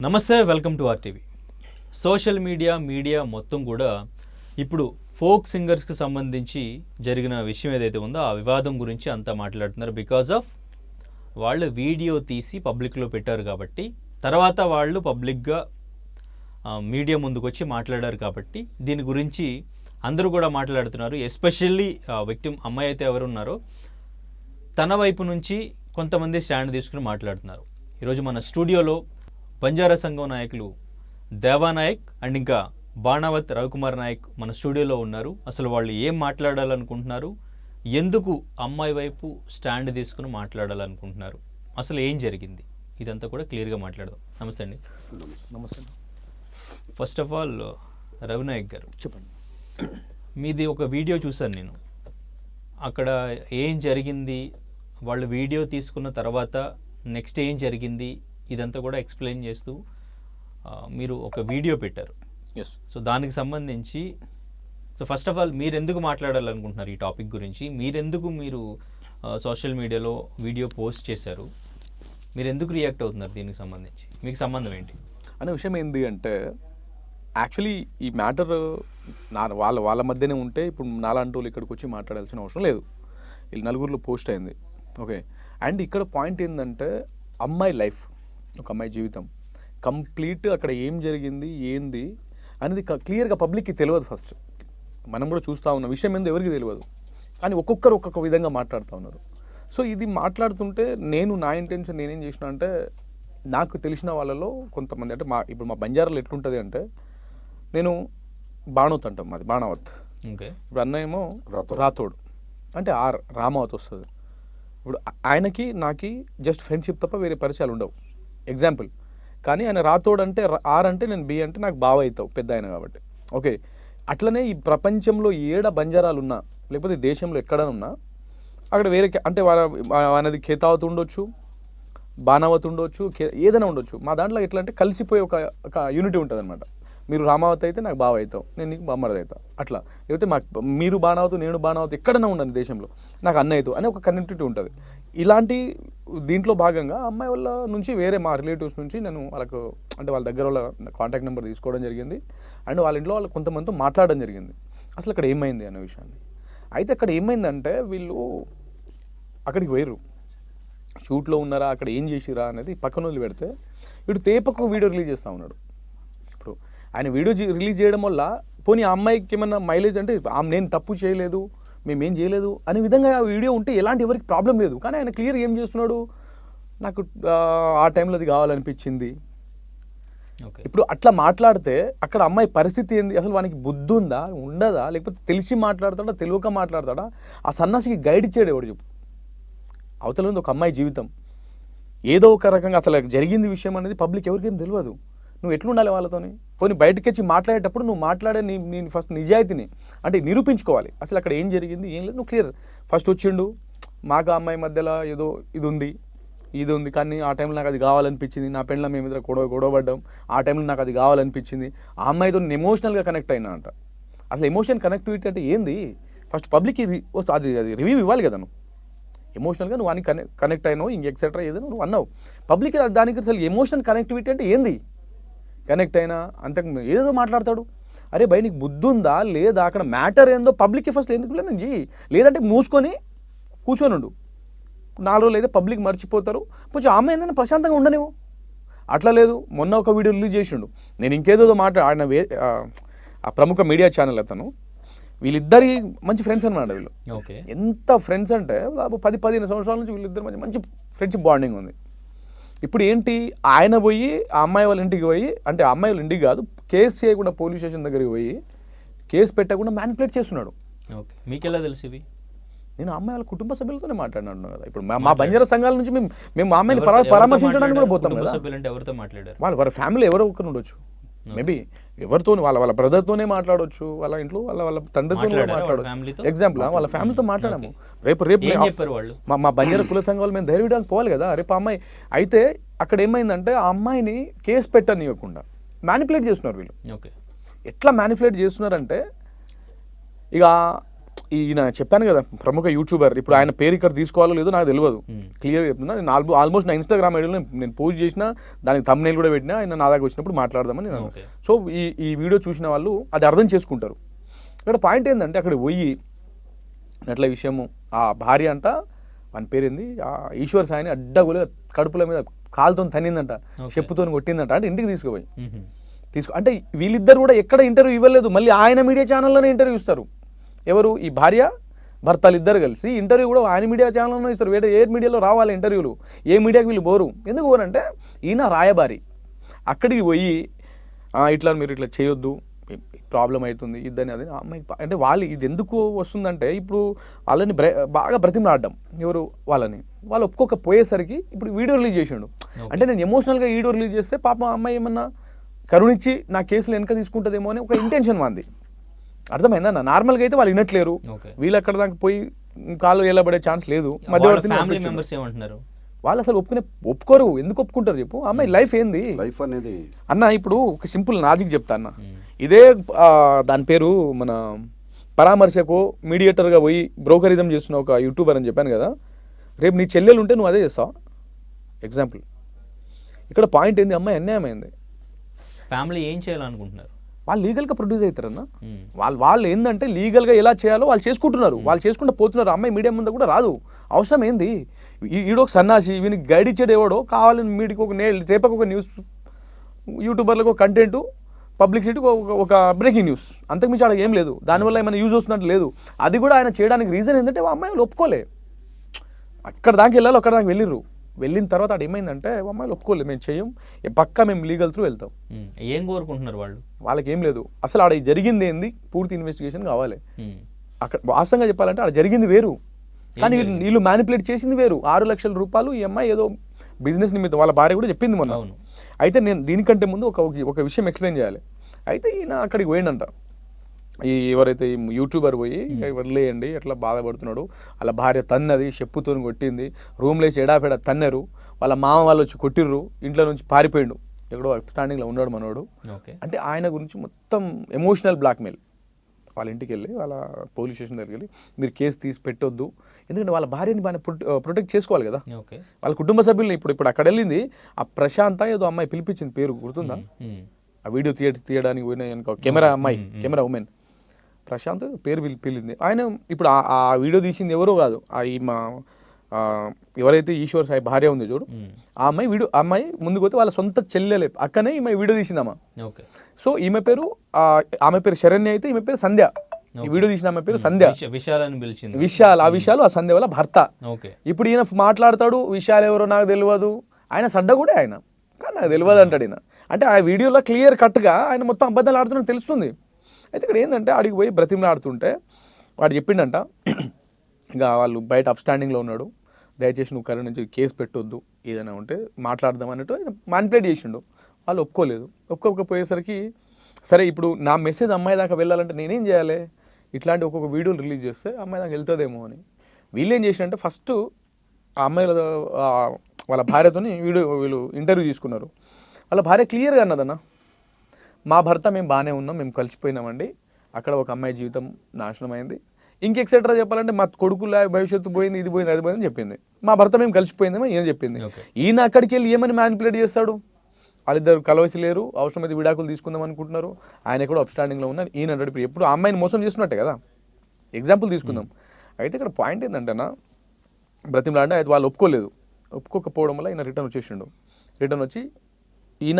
నమస్తే, welcome to RTV. Social media మొత్తం కూడా ఇప్పుడు ఫోక్ సింగర్స్కి సంబంధించి జరిగిన విషయం ఏదైతే ఉందో ఆ వివాదం గురించి అంతా మాట్లాడుతున్నారు. బికాజ్ ఆఫ్ వాళ్ళు వీడియో తీసి పబ్లిక్లో పెట్టారు కాబట్టి, తర్వాత వాళ్ళు పబ్లిక్గా మీడియా ముందుకు వచ్చి మాట్లాడారు కాబట్టి దీని గురించి అందరూ కూడా మాట్లాడుతున్నారు. ఎస్పెషల్లీ విక్టిమ్ అమ్మాయి అయితే ఎవరున్నారో తన వైపు నుంచి కొంతమంది స్టాండ్ తీసుకుని మాట్లాడుతున్నారు. ఈరోజు మన స్టూడియోలో బంజారా సంఘం నాయకులు దేవానాయక్ అండ్ ఇంకా బాణావత్ రవికుమార్ నాయక్ మన స్టూడియోలో ఉన్నారు. అసలు వాళ్ళు ఏం మాట్లాడాలనుకుంటున్నారు, ఎందుకు అమ్మాయి వైపు స్టాండ్ తీసుకుని మాట్లాడాలనుకుంటున్నారు, అసలు ఏం జరిగింది, ఇదంతా కూడా క్లియర్గా మాట్లాడదాం. నమస్తే అండి. నమస్తే. ఫస్ట్ ఆఫ్ ఆల్ రవినాయక్ గారు చెప్పండి. మీది ఒక వీడియో చూశాను నేను. అక్కడ ఏం జరిగింది, వాళ్ళు వీడియో తీసుకున్న తర్వాత నెక్స్ట్ ఏం జరిగింది, ఇదంతా కూడా ఎక్స్ప్లెయిన్ చేస్తూ మీరు ఒక వీడియో పెట్టారు. ఎస్. సో దానికి సంబంధించి ఫస్ట్ ఆఫ్ ఆల్ మీరు ఎందుకు మాట్లాడాలనుకుంటున్నారు ఈ టాపిక్ గురించి, మీరు సోషల్ మీడియాలో వీడియో పోస్ట్ చేశారు, మీరు ఎందుకు రియాక్ట్ అవుతున్నారు, దీనికి సంబంధించి మీకు సంబంధం ఏంటి అనే విషయం ఏంటి అంటే, యాక్చువల్లీ ఈ మ్యాటర్ వాళ్ళ మధ్యనే ఉంటే ఇప్పుడు నాలాంటి వాళ్ళు ఇక్కడికి వచ్చి మాట్లాడాల్సిన అవసరం లేదు. వీళ్ళు నలుగురిలో పోస్ట్ అయింది. ఓకే. అండ్ ఇక్కడ పాయింట్ ఏంటంటే, అమ్మాయి లైఫ్, ఒక అమ్మాయి జీవితం కంప్లీట్ అక్కడ ఏం జరిగింది ఏంది అనేది క్లియర్గా పబ్లిక్కి తెలియదు. ఫస్ట్ మనం కూడా చూస్తూ ఉన్న విషయం ఏందో ఎవరికి తెలియదు, కానీ ఒక్కొక్కరు ఒక్కొక్క విధంగా మాట్లాడుతూ ఉన్నారు. సో ఇది మాట్లాడుతుంటే నా ఇంటెన్షన్ నేనేం చేసిన అంటే, నాకు తెలిసిన వాళ్ళలో కొంతమంది అంటే ఇప్పుడు మా బంజారాలో ఎట్లుంటుంది అంటే, నేను బాణవత్ అంటాం, మాది బాణవత్. ఓకే. ఇప్పుడు అన్న ఏమో రాథోడ్ అంటే రామావత్ వస్తుంది. ఇప్పుడు ఆయనకి నాకి జస్ట్ ఫ్రెండ్షిప్ తప్ప వేరే పరిచయాలు ఉండవు. ఎగ్జాంపుల్. కానీ ఆయన రాథోడ్ అంటే అంటే నేను బి అంటే నాకు బావ అవుతావు, పెద్ద ఆయన కాబట్టి. ఓకే. అట్లనే ఈ ప్రపంచంలో బంజారాలు ఉన్నా, లేకపోతే దేశంలో ఎక్కడైనా ఉన్నా, అక్కడ వేరే అంటే అనేది ఖేతావత్ ఉండొచ్చు, బాణావత్ ఉండొచ్చు, ఏదైనా ఉండొచ్చు. మా దాంట్లో ఎట్లా అంటే కలిసిపోయి ఒక యూనిటీ ఉంటుంది అనమాట. మీరు రామావత్ అయితే నాకు బావ అవుతావు, నేను నీకు బామ్మరది అవుతావు, అట్లా. లేకపోతే మీరు బాణావత్ నేను బాణావత్ ఎక్కడైనా ఉండను దేశంలో, నాకు అన్న అవుతావు అని ఒక కనెక్టివిటీ ఉంటుంది. ఇలాంటి దీంట్లో భాగంగా అమ్మాయి వాళ్ళ నుంచి వేరే మా రిలేటివ్స్ నుంచి నేను వాళ్ళకు అంటే వాళ్ళ దగ్గర వాళ్ళ కాంటాక్ట్ నెంబర్ తీసుకోవడం జరిగింది. అండ్ వాళ్ళ ఇంట్లో వాళ్ళు కొంతమందితో మాట్లాడడం జరిగింది అసలు అక్కడ ఏమైంది అనే విషయాన్ని. అయితే అక్కడ ఏమైందంటే, వీళ్ళు అక్కడికి పోయారు, షూట్లో ఉన్నారా, అక్కడ ఏం చేసిరా అనేది పక్కన వదిలి పెడితే, వీడు తేపకు వీడియో రిలీజ్ చేస్తూ ఉన్నాడు. ఇప్పుడు ఆయన వీడియో రిలీజ్ చేయడం వల్ల పోనీ ఆ అమ్మాయికి ఏమన్నా మైలేజ్ అంటే నేను తప్పు చేయలేదు, మేమేం చేయలేదు అనే విధంగా ఆ వీడియో ఉంటే ఎలాంటి ఎవరికి ప్రాబ్లం లేదు. కానీ ఆయన క్లియర్ ఏం చేస్తున్నాడు, నాకు ఆ టైంలో అది కావాలనిపించింది. ఇప్పుడు అట్లా మాట్లాడితే అక్కడ అమ్మాయి పరిస్థితి ఏంది, అసలు వానికి బుద్ధి ఉందా ఉండదా, లేకపోతే తెలిసి మాట్లాడతాడా తెలియక మాట్లాడతాడా, ఆ సన్నాసికి గైడ్ ఇచ్చాడు ఎవడు చెప్పు. అవతల ఉంది ఒక అమ్మాయి జీవితం, ఏదో ఒక రకంగా అసలు జరిగింది విషయం అనేది పబ్లిక్ ఎవరికేం తెలియదు. నువ్వు ఎట్లుండాలి వాళ్ళతోని, కొన్ని బయటకు వచ్చి మాట్లాడేటప్పుడు నువ్వు మాట్లాడే నీ ఫస్ట్ నిజాయితీని అంటే నిరూపించుకోవాలి. అసలు అక్కడ ఏం జరిగింది ఏం లేదు నువ్వు క్లియర్. ఫస్ట్ వచ్చిండు, మాకు అమ్మాయి మధ్యలో ఏదో ఇది ఉంది కానీ ఆ టైంలో నాకు అది కావాలనిపించింది, నా పెళ్ళ మేము ఇద్దరు గొడవపడ్డాం, ఆ టైంలో నాకు అది కావాలనిపించింది, ఆ అమ్మాయితో నేను ఎమోషనల్గా కనెక్ట్ అయినా అంట. అసలు ఎమోషన్ కనెక్టివిటీ అంటే ఏంది, ఫస్ట్ పబ్లిక్ అది రివ్యూ ఇవ్వాలి కదా. నువ్వు ఎమోషనల్గా నువ్వు అని కనెక్ట్ అయినావు ఎక్సెట్రా ఏదో నువ్వు అన్నావు, పబ్లిక్ దానికి అసలు ఎమోషనల్ కనెక్టివిటీ అంటే ఏంది, కనెక్ట్ అయినా అంతకు ఏదో మాట్లాడతాడు. అరే భయ్ నీకు బుద్ధి ఉందా లేదా, అక్కడ మ్యాటర్ ఏందో పబ్లిక్కి ఫస్ట్ ఎందుకు నుంచి, లేదంటే మూసుకొని కూర్చొని ఉండు. 4 రోజులు అయితే పబ్లిక్ మర్చిపోతారు, కొంచెం ఆమె ఏంటంటే ప్రశాంతంగా ఉండనేమో. అట్లా లేదు, మొన్న ఒక వీడియో రిలీజ్ చేసిండు, నేను ఇంకేదో ఆయన ఆ ప్రముఖ మీడియా ఛానల్ అతను, వీళ్ళిద్దరి మంచి ఫ్రెండ్స్ అనమాట. వీళ్ళు ఓకే ఎంత ఫ్రెండ్స్ అంటే 10-15 సంవత్సరాల నుంచి వీళ్ళిద్దరు మంచి ఫ్రెండ్షిప్ బాండింగ్ ఉంది. ఇప్పుడు ఏంటి, ఆయన పోయి ఆ అమ్మాయి వాళ్ళ ఇంటికి పోయి, అంటే ఆ అమ్మాయి వాళ్ళ ఇంటికి కాదు, కేసు చేయకుండా పోలీస్ స్టేషన్ దగ్గరికి పోయి కేసు పెట్టకుండా మ్యానిపులేట్ చేస్తున్నాడు. ఓకే. మీకు ఎలా తెలుసు ఇవి? నేను అమ్మాయి వాళ్ళ కుటుంబ సభ్యులతోనే మాట్లాడినాను కదా. ఇప్పుడు మా బంజారా సంఘాల నుంచి మేము మా అమ్మాయిని పరామర్శించడానికి కూడా పోతాం కదా. ఎవరితో మాట్లాడారు? వాళ్ళ ఫ్యామిలీ ఎవరో ఒకరు ఉండొచ్చు, మేబీ ఎవరితో వాళ్ళ బ్రదర్తోనే మాట్లాడవచ్చు, వాళ్ళ ఇంట్లో వాళ్ళ తండ్రితో మాట్లాడవచ్చు. ఎగ్జాంపుల్ వాళ్ళ ఫ్యామిలీతో మాట్లాడాము. రేపు మా బంజారా కుల సంఘాలు మేము ధైర్యం పోవాలి కదా. రేపు అమ్మాయి అయితే అక్కడ ఏమైందంటే, ఆ అమ్మాయిని కేసు పెట్టనివ్వకుండా మ్యానిపులేట్ చేస్తున్నారు వీళ్ళు. ఓకే. ఎట్లా మ్యానిపులేట్ చేస్తున్నారంటే, ఇక ఈయన చెప్పాను కదా ప్రముఖ యూట్యూబర్, ఇప్పుడు ఆయన పేరు ఇక్కడ తీసుకోవాలో లేదో నాకు తెలియదు, క్లియర్గా చెప్తున్నా. నేను ఆల్మోస్ట్ నా ఇన్స్టాగ్రామ్ ఐడియాలో నేను పోస్ట్ చేసిన, దానికి thumbnail కూడా పెట్టినా, ఆయన నా దగ్గర వచ్చినప్పుడు మాట్లాడదామని నేను. Okay. సో ఈ వీడియో చూసిన వాళ్ళు అది అర్థం చేసుకుంటారు. ఇక్కడ పాయింట్ ఏంటంటే అక్కడ పోయి అట్లా విషయము ఆ భార్య అంట, వాని పేరేంది ఈశ్వర్ సాయిని అడ్డగోలుగా కడుపుల మీద కాలుతో తన్నిందంట, చెప్పుతో కొట్టిందంట. అంటే ఇంటికి తీసుకుపోయి అంటే వీళ్ళిద్దరు కూడా ఎక్కడ ఇంటర్వ్యూ ఇవ్వలేదు, మళ్ళీ ఆయన మీడియా ఛానల్లోనే ఇంటర్వ్యూ ఇస్తారు. ఎవరు? ఈ భార్య భర్తలు ఇద్దరు కలిసి ఇంటర్వ్యూ కూడా ఆయన మీడియా ఛానల్లోనే ఇస్తారు. వేరే ఏ మీడియాలో రావాలి ఇంటర్వ్యూలు, ఏ మీడియాకి వీళ్ళు పోరు. ఎందుకు పోరంటే ఈయన రాయబారి. అక్కడికి పోయి ఇట్లా మీరు ఇట్లా చేయొద్దు, ప్రాబ్లం అవుతుంది ఇద్దని అది అమ్మాయి. అంటే వాళ్ళు ఇది ఎందుకు వస్తుందంటే ఇప్పుడు వాళ్ళని బాగా బ్రతిమలాడడం, ఎవరు వాళ్ళు ఒప్పుకోకపోయేసరికి ఇప్పుడు వీడియో రిలీజ్ చేసిండు. అంటే నేను ఎమోషనల్గా వీడియో రిలీజ్ చేస్తే పాపం అమ్మాయి ఏమన్నా కరుణించి నా కేసులు వెనక తీసుకుంటుందేమో అని ఒక ఇంటెన్షన్ మంది. అర్థమైందన్న? నార్మల్గా అయితే వాళ్ళు వినట్లేరు, వీళ్ళు అక్కడ దాకా పోయి కాళ్ళు వేలబడే ఛాన్స్ లేదు. మధ్యవర్తి వాళ్ళు అసలు ఒప్పుకోరు. ఎందుకు ఒప్పుకుంటారు చెప్పు? అమ్మాయి లైఫ్ ఏంది లైఫ్ అనేది అన్న? ఇప్పుడు ఒక సింపుల్ లాజిక్ చెప్తా అన్న. ఇదే దాని పేరు మన పరామర్శకు మీడియేటర్గా పోయి బ్రోకరిజం చేస్తున్న ఒక యూట్యూబర్ అని చెప్పాను కదా. రేపు నీ చెల్లెలు ఉంటే నువ్వు అదే చేస్తావు. ఎగ్జాంపుల్ ఇక్కడ పాయింట్ ఏంది? అమ్మాయి అన్యాయమైంది. ఫ్యామిలీ ఏం చేయాలనుకుంటున్నారు? వాళ్ళు లీగల్గా ప్రొడ్యూస్ అవుతారన్న. వాళ్ళు ఏంటంటే లీగల్గా ఎలా చేయాలో వాళ్ళు చేసుకుంటున్నారు, వాళ్ళు చేసుకుంటూ పోతున్నారు. అమ్మాయి మీడియా ముందు కూడా రాదు. అవసరం ఏంది? ఈడొక సన్నాసి, వీనికి గైడ్ ఇచ్చేది ఎవడో కావాలని మీడికి ఒక రేపకు ఒక న్యూస్, యూట్యూబర్లకు ఒక కంటెంట్, పబ్లిసిటీకి ఒక బ్రేకింగ్ న్యూస్, అంతకుమించి ఆడ ఏం లేదు. దానివల్ల ఏమైనా యూజ్ వస్తున్నట్టు లేదు. అది కూడా ఆయన చేయడానికి రీజన్ ఏంటంటే అమ్మాయిలు ఒప్పుకోలే. అక్కడ దాకా వెళ్ళాలి, అక్కడ దాకా వెళ్ళిర్రు. వెళ్ళిన తర్వాత అది ఏమైందంటే అమ్మాయిలు ఒప్పుకోలేదు, మేము చెయ్యం, పక్కా మేము లీగల్ త్రూ వెళ్తాం. ఏం కోరుకుంటున్నారు వాళ్ళు? వాళ్ళకి ఏం లేదు, అసలు ఆడ జరిగింది ఏంది పూర్తి ఇన్వెస్టిగేషన్ కావాలి. అక్కడ వాస్తవంగా చెప్పాలంటే ఆడ జరిగింది వేరు, కానీ వీళ్ళు మ్యానిపులేట్ చేసింది వేరు. 6 లక్షల రూపాయలు ఈ అమ్మాయి ఏదో బిజినెస్ నిమిత్తం వాళ్ళ భార్య కూడా చెప్పింది మొన్న. అయితే నేను దీనికంటే ముందు ఒక విషయం ఎక్స్ప్లెయిన్ చేయాలి. అయితే ఈయన అక్కడికి పోయిండంట, ఎవరైతే యూట్యూబర్ పోయి వదిలేయండి ఎట్లా బాధపడుతున్నాడు, వాళ్ళ భార్య తన్నది, చెప్పుతో కొట్టింది, రూమ్లో వేసి ఎడాపెడా తన్నారు, వాళ్ళ మామ వాళ్ళు వచ్చి కొట్టిర్రు, ఇంట్లో నుంచి పారిపోయిండు, ఎక్కడో స్టాండింగ్లో ఉన్నాడు మనోడు. అంటే ఆయన గురించి మొత్తం ఎమోషనల్ బ్లాక్మెయిల్. వాళ్ళ ఇంటికి వెళ్ళి వాళ్ళ పోలీస్ స్టేషన్ దగ్గరికి వెళ్ళి మీరు కేసు తీసి పెట్టొద్దు, ఎందుకంటే వాళ్ళ భార్యని బాగా ప్రొటెక్ట్ చేసుకోవాలి కదా, వాళ్ళ కుటుంబ సభ్యుల్ని. ఇప్పుడు అక్కడ వెళ్ళింది ఆ ప్రశాంత ఏదో అమ్మాయి పిలిపించింది, పేరు గుర్తుందా? ఆ వీడియో తీయడానికి పోయిన కెమెరా అమ్మాయి, కెమెరా ఉమెన్ ప్రశాంత్ పేరు పిలిచింది. ఆయన ఇప్పుడు ఆ వీడియో తీసింది ఎవరో కాదు, ఎవరైతే ఈశ్వర్ సాయి భార్య ఉంది చూడు, ఆ అమ్మాయి ముందుకు పోతే వాళ్ళ సొంత చెల్లెలే అక్కనే ఈమె వీడియో తీసిందమ్మా. సో ఆమె పేరు శరణ్య, అయితే ఈమె పేరు సంధ్య. ఈ వీడియో తీసిన ఆమె పేరు సంధ్య. విశాల్, ఆ విశాల్ ఆ సంధ్య వాళ్ళ భర్త. ఇప్పుడు ఈయన మాట్లాడతాడు, విశాల్ ఎవరో నాకు తెలియదు, ఆయన సడ్డ కూడా ఆయన, కానీ నాకు తెలియదు అంటాడు ఈయన. అంటే ఆ వీడియోలో క్లియర్ కట్గా ఆయన మొత్తం అబద్ధాలు ఆడుతున్నట్టు తెలుస్తుంది. అయితే ఇక్కడ ఏంటంటే ఆడికి పోయి బ్రతిమలాడుతుంటే వాడు చెప్పిండంట, ఇక వాళ్ళు బయట అప్స్టాండింగ్లో ఉన్నాడు, దయచేసి నువ్వు కరెంట్ నుంచి కేసు పెట్టొద్దు, ఏదైనా ఉంటే మాట్లాడదాం అన్నట్టు మ్యానిపులేట్ చేసిండు. వాళ్ళు ఒప్పుకోకపోయేసరికి సరే ఇప్పుడు నా మెసేజ్ అమ్మాయి దాకా వెళ్ళాలంటే నేనేం చేయాలి, ఇట్లాంటి ఒక్కొక్క వీడియోలు రిలీజ్ చేస్తే అమ్మాయి దాకా వెళ్తుందేమో అని వీళ్ళు ఏం చేసినంటే ఫస్ట్ ఆ అమ్మాయిల వాళ్ళ భార్యతో వీళ్ళు ఇంటర్వ్యూ తీసుకున్నారు. వాళ్ళ భార్య క్లియర్గా అన్నదన్న, మా భర్త మేము బాగానే ఉన్నాం, మేము కలిసిపోయినామండి, అక్కడ ఒక అమ్మాయి జీవితం నాశనం అయింది, ఇంకెక్సెట్రా చెప్పాలంటే మా కొడుకుల భవిష్యత్తు పోయింది, ఇది పోయింది, అది పోయిందని చెప్పింది. మా భర్త మేము కలిసిపోయిందేమో ఈయన చెప్పింది. ఈయన అక్కడికి వెళ్ళి ఏమని మ్యానిపులేట్ చేస్తాడు? వాళ్ళిద్దరు కలవసి లేరు, అవసరమైతే విడాకులు తీసుకుందాం అనుకుంటున్నారు, ఆయన కూడా అప్స్టాండింగ్లో ఉన్నారు, ఈయన అంటాడు. ఇప్పుడు ఎప్పుడు అమ్మాయిని మోసం చేస్తున్నట్టే కదా, ఎగ్జాంపుల్ తీసుకుందాం. అయితే ఇక్కడ పాయింట్ ఏంటంటేనా, బ్రతిమలాడితే అయితే వాళ్ళు ఒప్పుకోకపోవడం వల్ల ఈయన రిటర్న్ వచ్చి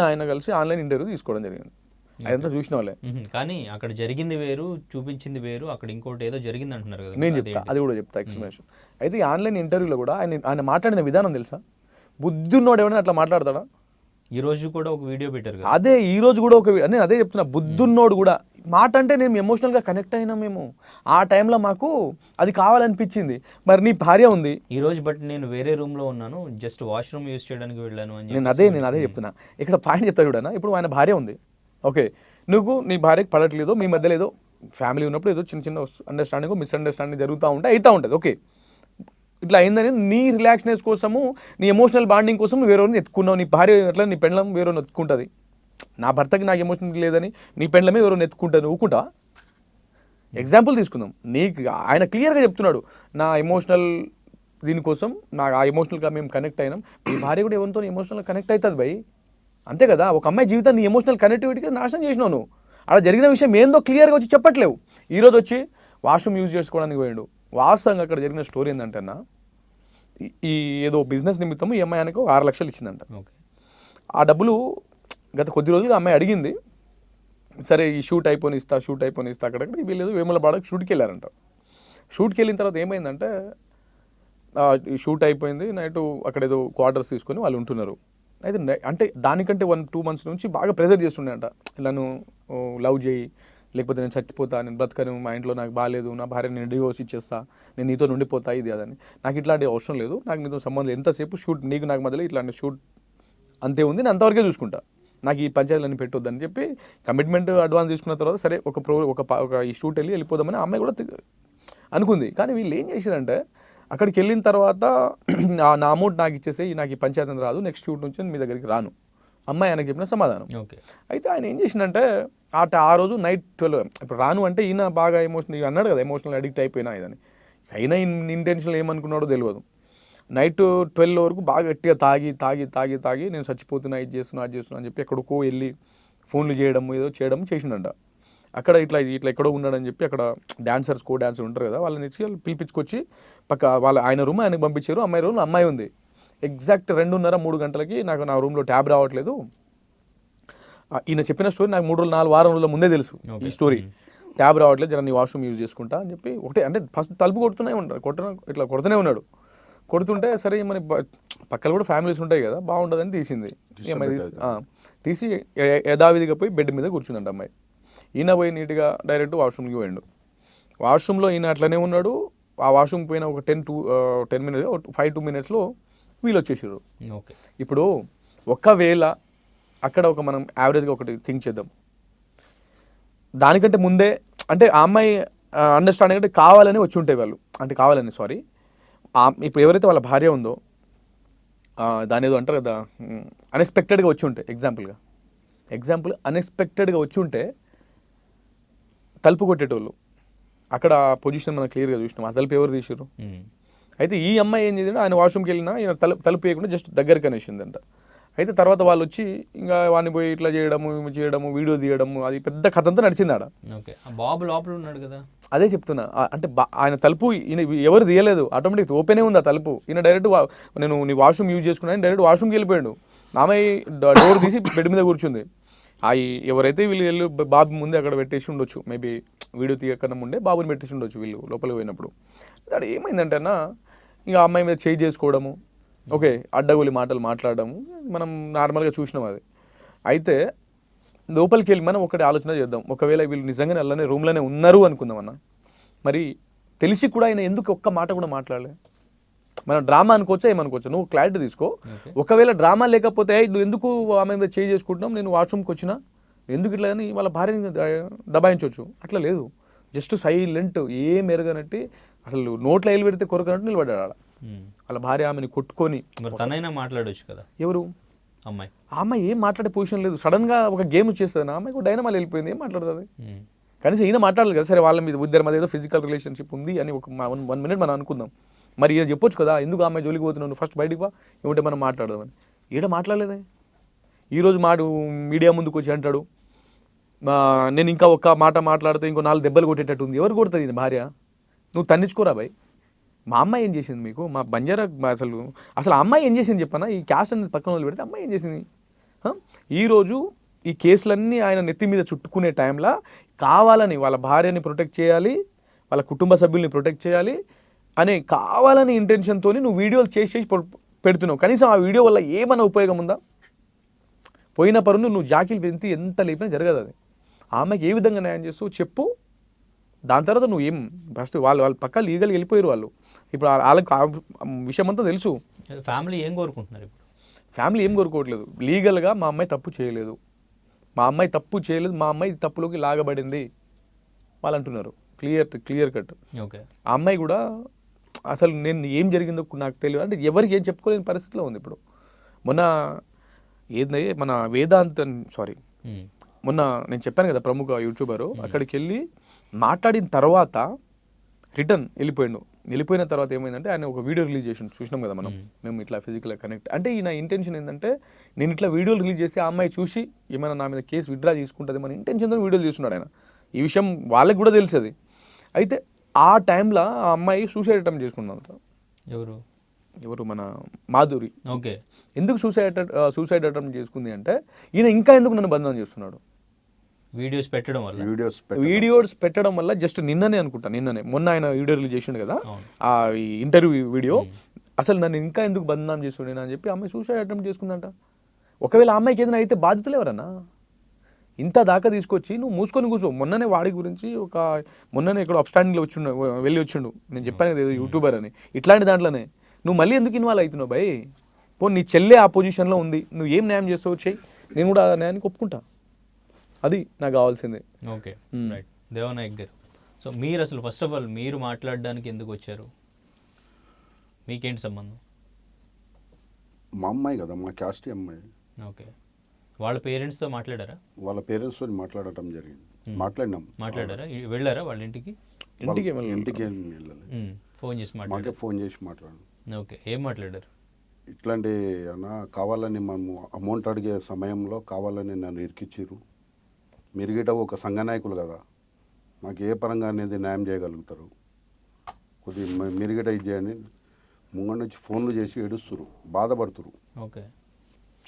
ఆయన కలిసి ఆన్లైన్ ఇంటర్వ్యూ తీసుకోవడం జరిగింది. అదంతా చూసిన వాళ్ళే. కానీ అక్కడ జరిగింది వేరు, చూపించింది వేరు, అక్కడ ఇంకోటి ఏదో జరిగింది అంటున్నారు కదా. నేను చెప్తా, అది కూడా చెప్తా ఎక్స్ప్లెనేషన్. అయితే ఈ ఆన్లైన్ ఇంటర్వ్యూలో కూడా ఆయన మాట్లాడిన విధానం తెలుసా? బుద్ధి ఉన్నోడు ఎవరైనా అట్లా మాట్లాడతాడా? ఈ రోజు కూడా ఒక వీడియో పెట్టారు, అదే ఈ రోజు కూడా ఒక, నేను అదే చెప్తున్నా, బుద్ధున్నోడు కూడా మాట అంటే నేను ఎమోషనల్గా కనెక్ట్ అయినా, మేము ఆ టైంలో మాకు అది కావాలనిపించింది. మరి నీ భార్య ఉంది ఈ రోజు, బట్ నేను వేరే రూమ్ లో ఉన్నాను, జస్ట్ వాష్రూమ్ యూజ్ చేయడానికి వెళ్ళాను అని నేను అదే చెప్తున్నా. ఇక్కడ పాయింట్ చెప్తా చూడనా, ఇప్పుడు ఆయన భార్య ఉంది, ఓకే, నువ్వు నీ భార్యకి పడట్లేదు, మీ మధ్యలో ఏదో ఫ్యామిలీ ఉన్నప్పుడు ఏదో చిన్న అండర్స్టాండింగ్ మిస్అండర్స్టాండింగ్ అవుతూ ఉంటుంది, ఓకే, ఇట్లా అయిందని నీ రిలాక్స్నెస్ కోసము, నీ ఎమోషనల్ బాండింగ్ కోసం వేరేవారిని ఎత్తుకున్నావు. నీ భార్య ఎట్లా, నీ పెండ్లం వేరేవారిని ఎత్తుకుంటుంది, నా భర్తకి నాకు ఎమోషనల్ లేదని నీ పెండ్లమే వేరేవారిని ఎత్తుకుంటుంది, ఊకుంటా? ఎగ్జాంపుల్ తీసుకుందాం. నీకు ఆయన క్లియర్గా చెప్తున్నాడు, నా ఎమోషనల్ దీనికోసం నాకు ఆ ఎమోషనల్గా మేము కనెక్ట్ అయినాం. మీ భార్య కూడా ఎవరితో ఎమోషనల్ కనెక్ట్ అవుతుంది భయ్, అంతే కదా. ఒక అమ్మాయి జీవితాన్ని ఎమోషనల్ కనెక్టివిటీగా నాశనం చేసినావు నువ్వు. అలా జరిగిన విషయం ఏందో క్లియర్గా వచ్చి చెప్పట్లేవు. ఈరోజు వచ్చి వాష్రూమ్ యూజ్ చేసుకోవడానికి పోయాడు. వాస్తవంగా అక్కడ జరిగిన స్టోరీ ఏంటంటే అన్న, ఈ ఏదో బిజినెస్ నిమిత్తం ఈ అమ్మాయి ఆయనకు 6 లక్షలు ఇచ్చిందంట. ఆ డబ్బులు గత కొద్ది రోజులుగా అమ్మాయి అడిగింది. సరే ఈ షూట్ అయిపోయి ఇస్తా అక్కడక్కడ వీళ్ళు వేములవాడకు షూట్కి వెళ్ళారంట. షూట్కి వెళ్ళిన తర్వాత ఏమైందంటే, ఈ షూట్ అయిపోయింది, నైట్ అక్కడ ఏదో క్వార్టర్స్ తీసుకొని వాళ్ళు ఉంటున్నారు. అయితే అంటే దానికంటే 1-2 months నుంచి బాగా ప్రెజర్ చేస్తుండే అంట. ఇలా నువ్వు లవ్ చేయి, లేకపోతే నేను చచ్చిపోతా, నేను బ్రతకను, మా ఇంట్లో నాకు బాగాలేదు, నా భార్య నేను డివోర్స్ ఇచ్చేస్తా, నేను నీతో ఉండిపోతా, ఇది అదని. నాకు ఇట్లాంటి అవసరం లేదు, నాకు నీతో సంబంధం ఎంతసేపు షూట్ నీకు నాకు మధ్యలో ఇట్లాంటి షూట్ అంతే ఉంది, నేను అంతవరకే చూసుకుంటా, నాకు ఈ పంచాయతీలన్నీ పెట్టొద్దని చెప్పి కమిట్మెంట్ అడ్వాన్స్ తీసుకున్న తర్వాత సరే ఒక ఈ షూట్ వెళ్ళిపోదామని అమ్మాయి కూడా అనుకుంది. కానీ వీళ్ళు ఏం చేశారంటే, అక్కడికి వెళ్ళిన తర్వాత నా అమౌంట్ నాకు ఇచ్చేసి నాకు ఈ పంచాయతీ రాదు, నెక్స్ట్ షూట్ నుంచి మీ దగ్గరికి రాను, అమ్మాయి ఆయనకు చెప్పిన సమాధానం. అయితే ఆయన ఏం చేసిందంటే, ఆ రోజు నైట్ 12 ఇప్పుడు రాను అంటే ఈయన బాగా ఎమోషనల్ అన్నాడు కదా, ఎమోషనల్ అడిక్ట్ అయిపోయినా ఇదని. అయినా ఇంటెన్షన్ ఏమనుకున్నాడో తెలియదు. నైట్ 12 వరకు బాగా గట్టిగా తాగి నేను చచ్చిపోతున్నా, ఇది చేస్తున్నా అది చేస్తున్నా అని చెప్పి ఎక్కడికో వెళ్ళి ఫోన్లు చేయడం ఏదో చేయడం చేసిండంట. అక్కడ ఇట్లా ఎక్కడో ఉన్నాడని చెప్పి అక్కడ డాన్సర్స్ ఉంటారు కదా, వాళ్ళని పిలిపించుకొచ్చి ఆయన రూమ్ ఆయనకు పంపించారు. అమ్మాయి రూమ్లో అమ్మాయి ఉంది. ఎగ్జాక్ట్ 2:30-3 గంటలకి నాకు నా రూమ్లో ట్యాబ్ రావట్లేదు. ఈయన చెప్పిన స్టోరీ నాకు 3-4 వారం రోజుల ముందే తెలుసు ఈ స్టోరీ. ట్యాబ్ రావట్లేదు, జర నీ వాష్రూమ్ యూజ్ చేసుకుంటా అని చెప్పి ఒకటే అంటే ఫస్ట్ తలుపు కొడుతూనే ఉన్నాడు. కొడుతుంటే సరే మరి పక్కన కూడా ఫ్యామిలీస్ ఉంటాయి కదా, బాగుంటుందని తీసింది. తీసి యథావిధిగా పోయి బెడ్ మీద కూర్చుందంట అమ్మాయి. ఈయన పోయి నీట్గా డైరెక్ట్ వాష్రూమ్కి పోయిండు. వాష్రూమ్లో ఈయన అట్లనే ఉన్నాడు. ఆ వాష్రూమ్ పోయిన ఒక 10 minutes 5-2 minutesలో వీళ్ళు వచ్చేసారు. ఇప్పుడు ఒకవేళ అక్కడ మనం యావరేజ్గా ఒకటి థింక్ చేద్దాం, దానికంటే ముందే అంటే ఆ అమ్మాయి అండర్స్టాండింగ్ అంటే కావాలని వచ్చి ఉంటాయి వాళ్ళు, అంటే కావాలని ఇప్పుడు ఎవరైతే వాళ్ళ భార్య ఉందో దాని ఏదో అంటారు కదా, అన్ఎక్స్పెక్టెడ్గా వచ్చి ఉంటే, ఎగ్జాంపుల్ అన్ఎక్స్పెక్టెడ్గా వచ్చి ఉంటే తలుపు కొట్టేటోళ్ళు, అక్కడ పొజిషన్ మనం క్లియర్గా చూసినాం. ఆ తలుపు ఎవరు తీసారు? అయితే ఈ అమ్మాయి ఏం చేసిందంటే, ఆయన వాష్రూమ్కి వెళ్ళినా ఈయన తలుపు వేయకుండా జస్ట్ దగ్గరికి అనేసిందంట. అయితే తర్వాత వాళ్ళు వచ్చి ఇంకా వాడిని పోయి ఇట్లా చేయడము వీడియో తీయడము, అది పెద్ద కథ అంతా నడిచింది ఆడ. బాబు లోపల ఉన్నాడు కదా, అదే చెప్తున్నా. అంటే ఆయన తలుపు ఈయన ఎవరు తీయలేదు, ఆటోమేటిక్ ఓపెనే ఉంది ఆ తలుపు. ఈయన డైరెక్ట్ నేను నీ వాష్రూమ్ యూజ్ చేసుకున్నాను డైరెక్ట్ వాష్రూమ్కి వెళ్ళిపోయాడు. ఆమె డోర్ తీసి బెడ్ మీద కూర్చుంది. ఎవరైతే వీళ్ళు బాబు ముందే అక్కడ పెట్టేసి ఉండొచ్చు, మేబీ వీడియో తీయకుండా ముందే బాబుని పెట్టేసి ఉండొచ్చు వీళ్ళు లోపలికి పోయినప్పుడు. అది ఏమైందంటే అన్న, ఇంకా అమ్మాయి మీద చేయి చేసుకోవడము, ఓకే, అడ్డగోలి మాటలు మాట్లాడడము మనం నార్మల్గా చూసినాం అది. అయితే లోపలికి వెళ్ళి మనం ఒకటి ఆలోచన చేద్దాం, ఒకవేళ వీళ్ళు నిజంగానే అలానే రూమ్లోనే ఉన్నారు అనుకుందాం అన్న, మరి తెలిసి కూడా ఆయన ఎందుకు ఒక్క మాట కూడా మాట్లాడలే? మనం డ్రామా అనుకోవచ్చా ఏమనుకోవచ్చా, నువ్వు క్లారిటీ తీసుకో. ఒకవేళ డ్రామా లేకపోతే నువ్వు ఎందుకు ఆమె మీద చేయి చేసుకుంటున్నావు, నేను వాష్రూమ్కి వచ్చినా ఎందుకు ఇట్లా అని వాళ్ళ భార్యని దబాయించవచ్చు. అట్లా లేదు, జస్ట్ సైలెంట్, ఏం ఎరగనట్టు, అసలు నోట్లో ఏలు పెడితే కొరకనట్టు నిలబడ్డాడు ఆడ. వాళ్ళ భార్య ఆమెని కొట్టుకొని. తనైనా మాట్లాడవచ్చు కదా, ఎవరు అమ్మాయి? ఆ అమ్మాయి ఏం మాట్లాడే పొజిషన్ లేదు. సడన్గా ఒక గేమ్ వచ్చేస్తుంది, ఆ అమ్మాయి డైనమాల్ వెళ్ళిపోయింది, ఏం మాట్లాడుతుంది? కనీసం ఈయన మాట్లాడలేదు కదా. సరే వాళ్ళ మీద ఇద్దరి మధ్య ఏదో ఫిజికల్ రిలేషన్షిప్ ఉంది అని ఒక 1 minute మనం అనుకుందాం. మరి ఈయన చెప్పొచ్చు కదా, ఎందుకు అమ్మాయి జోలికి పోతున్నాను, ఫస్ట్ బయటికి వా, ఏమంటే మనం మాట్లాడదామని. ఈడ మాట్లాడలేదే. ఈరోజు మీడియా ముందుకు వచ్చి అంటాడు, నేను ఇంకా ఒక్క మాట మాట్లాడితే ఇంకో 4 దెబ్బలు కొట్టేటట్టు ఉంది. ఎవరు కొడుతుంది ఈయన భార్య? నువ్వు తన్నించుకోరా బాయ్. మా అమ్మాయి ఏం చేసింది మీకు? మా బంజారా అసలు అమ్మాయి ఏం చేసింది చెప్పనా? ఈ క్యాస్ట్ అనేది పక్కన వదిలి పెడితే అమ్మాయి ఏం చేసింది? ఈరోజు ఈ కేసులన్నీ ఆయన నెత్తి మీద చుట్టుకునే టైంలో కావాలని వాళ్ళ భార్యని ప్రొటెక్ట్ చేయాలి, వాళ్ళ కుటుంబ సభ్యుల్ని ప్రొటెక్ట్ చేయాలి అనే కావాలని ఇంటెన్షన్తో నువ్వు వీడియోలు చేసి పెడుతున్నావు. కనీసం ఆ వీడియో వల్ల ఏమైనా ఉపయోగం ఉందా? పోయిన పరును నువ్వు జాకీలు పెంచి ఎంత లేపినా జరగదు. అది ఆమెకి ఏ విధంగా న్యాయం చేస్తావు చెప్పు. దాని తర్వాత నువ్వు ఏం ఫస్ట్ వాళ్ళు పక్క లీగల్గా వెళ్ళిపోయారు వాళ్ళు. ఇప్పుడు వాళ్ళకి ఆ విషయం అంతా తెలుసు. ఫ్యామిలీ ఏం కోరుకుంటున్నారు ఇప్పుడు? ఫ్యామిలీ ఏం కోరుకోవట్లేదు, లీగల్గా మా అమ్మాయి తప్పు చేయలేదు, మా అమ్మాయి తప్పులోకి లాగబడింది వాళ్ళు అంటున్నారు. Clear cut. ఓకే. ఆ అమ్మాయి కూడా అసలు నేను ఏం జరిగిందో నాకు తెలియదు అంటే ఎవరికి ఏం చెప్పుకోలేని పరిస్థితిలో ఉంది ఇప్పుడు. మొన్న ఏంది మన మొన్న నేను చెప్పాను కదా ప్రముఖ యూట్యూబరు, అక్కడికి వెళ్ళి మాట్లాడిన తర్వాత రిటర్న్ వెళ్ళిపోయిన తర్వాత ఏమైందంటే ఆయన ఒక వీడియో రిలీజ్ చేసి చూసినాం కదా మనం, మేము ఇట్లా ఫిజికల్ కనెక్ట్ అంటే ఈయన ఇంటెన్షన్ ఏంటంటే నేను ఇట్లా వీడియోలు రిలీజ్ చేస్తే ఆ అమ్మాయి చూసి ఏమైనా నా మీద కేసు విత్డ్రా తీసుకుంటుంది మన ఇంటెన్షన్తో వీడియోలు చేస్తున్నాడు ఆయన. ఈ విషయం వాళ్ళకి కూడా తెలుస్తుంది. అయితే ఆ టైంలో ఆ అమ్మాయి సూసైడ్ అటెంప్ట్ చేసుకున్నంత. ఎవరు మన మాధురి. ఓకే. ఎందుకు సూసైడ్ అటెంప్ట్ చేసుకుంది అంటే ఈయన ఇంకా ఎందుకు నన్ను బంధనం చేస్తున్నాడు, వీడియోస్ పెట్టడం వల్ల జస్ట్ నిన్ననే మొన్న ఆయన వీడియో రిలీజ్ చేసిండు కదా ఆ ఇంటర్వ్యూ వీడియో, అసలు నన్ను ఇంకా ఎందుకు బంధనం చేస్తుండే అని చెప్పి అమ్మాయి సూసైడ్ అటెంప్ట్ చేసుకుందంట. ఒకవేళ అమ్మాయికి ఏదైనా అయితే బాధ్యతలు ఎవరన్నా ఇంత దాకా తీసుకొచ్చి నువ్వు మూసుకొని కూర్చో. మొన్ననే వాడి గురించి మొన్ననే ఇక్కడ అప్స్టాండింగ్లో వెళ్ళి వచ్చిండు, నేను చెప్పాను కదా యూట్యూబర్ అని. ఇట్లాంటి దాంట్లోనే నువ్వు మళ్ళీ ఎందుకు ఇన్వాల్వ్ అవుతున్నావు భయ్? నీ చెల్లె ఆ పొజిషన్లో ఉంది, నువ్వు ఏం న్యాయం చేస్తావు చెయ్యి, నేను కూడా ఆ న్యాయానికి ఒప్పుకుంటా. అది నాకు కావాల్సిందే. Okay, right. దేవానాయక్ గారు, సో మీరు అసలు ఫస్ట్ ఆఫ్ ఆల్ మీరు మాట్లాడడానికి ఎందుకు వచ్చారు? మీకేంటి సంబంధం? మా అమ్మాయి కదా, మా క్యాస్ట్ అమ్మాయి. ఓకే. వాళ్ళ పేరెంట్స్తో మాట్లాడారా? వాళ్ళ పేరెంట్స్తో మాట్లాడటం జరిగింది. మాట్లాడారా? వెళ్ళారా వాళ్ళ ఇంటికి? ఇంటికి వెళ్ళాలి. ఫోన్ చేసి మాట్లాడాను. ఓకే, ఏం మాట్లాడారు? ఇట్లాంటి అన్న కావాలని మేము అమౌంట్ అడిగే సమయంలో కావాలని నన్ను ఇరికిచ్చిర్రు. మీరుగిట ఒక సంఘ నాయకులు కదా, మాకు ఏ పరంగా అనేది న్యాయం చేయగలుగుతారు, కొద్దిగా మీరుగిట ఇది చేయండి. ముంగ నుంచి ఫోన్లు చేసి ఏడుస్తురు, బాధపడుతురు. ఓకే.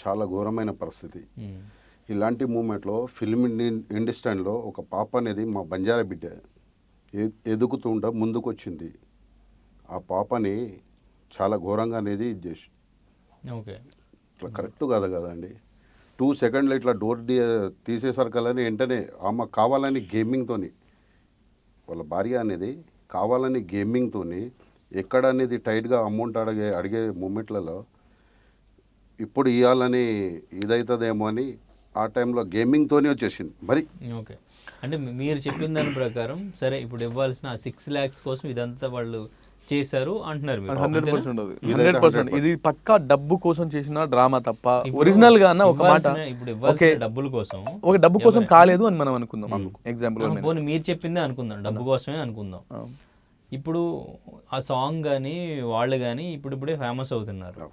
చాలా ఘోరమైన పరిస్థితి. ఇలాంటి మూమెంట్లో ఫిల్మ్ ఇండస్ట్రీలో ఒక పాప అనేది మా బంజారా బిడ్డ ఎదుగుతుంట ముందుకు వచ్చింది. ఆ పాపని చాలా ఘోరంగా అనేది ఇది చేసి, ఓకే, ఇట్లా కరెక్ట్ కాదు కదండి. 2 సెకండ్లు ఇట్లా డోర్ తీసేసరికలని వెంటనే ఆమె కావాలని గేమింగ్తోని, వాళ్ళ భార్య అనేది కావాలని గేమింగ్తోని ఎక్కడ అనేది టైట్గా అమౌంట్ అడిగే మూమెంట్లలో ఇప్పుడు ఇవ్వాలని ఇదవుతుందేమో అని ఆ టైంలో గేమింగ్తోనే వచ్చేసింది మరి. ఓకే, అంటే మీరు చెప్పిన దాని ప్రకారం సరే ఇప్పుడు ఇవ్వాల్సిన 6 lakhs కోసం ఇదంతా వాళ్ళు చేశారు అంటున్నారు. 100% ఇది పక్కా డబ్బు కోసం చేసిన డ్రామా తప్ప ఒరిజినల్ గా ఒక మాట ఇప్పుడు ఇవ్వాల్సిన డబ్బుల కోసం, ఒక డబ్బు కోసం కాలేదు అని మనం అనుకుందాం. ఎగ్జాంపుల్ పోనీ మీరు చెప్పిందే అనుకుందాం, డబ్బు కోసమే అనుకుందాం. ఇప్పుడు ఆ సాంగ్ కానీ వాళ్ళు కానీ ఇప్పుడిప్పుడే ఫేమస్ అవుతున్నారు.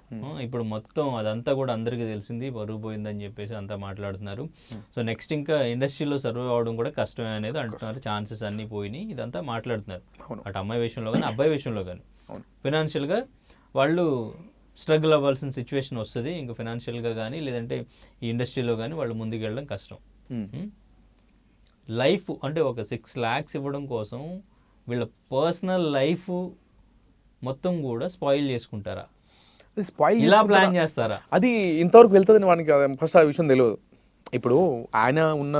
ఇప్పుడు మొత్తం అదంతా కూడా అందరికీ తెలిసింది, బరువు పోయిందని చెప్పేసి అంతా మాట్లాడుతున్నారు. సో నెక్స్ట్ ఇంకా ఇండస్ట్రీలో సర్వైవ్ అవడం కూడా కష్టమే అనేది అంటున్నారు. ఛాన్సెస్ అన్నీ పోయినాయి, ఇదంతా మాట్లాడుతున్నారు. అటు అమ్మాయి విషయంలో కానీ అబ్బాయి విషయంలో కానీ ఫినాన్షియల్గా వాళ్ళు స్ట్రగుల్ అవ్వాల్సిన సిచ్యువేషన్ వస్తుంది. ఇంకా ఫినాన్షియల్గా కానీ లేదంటే ఈ ఇండస్ట్రీలో కానీ వాళ్ళు ముందుకు వెళ్ళడం కష్టం. లైఫ్ అంటే ఒక 6 lakhs ఇవ్వడం కోసం వీళ్ళ పర్సనల్ లైఫ్ మొత్తం కూడా స్పాయిల్ చేసుకుంటారా? ఇలా ప్లాన్ చేస్తారా? అది ఇంతవరకు వెళ్తుందని వానికి ఫస్ట్ ఆ విషయం తెలియదు. ఇప్పుడు ఆయన ఉన్న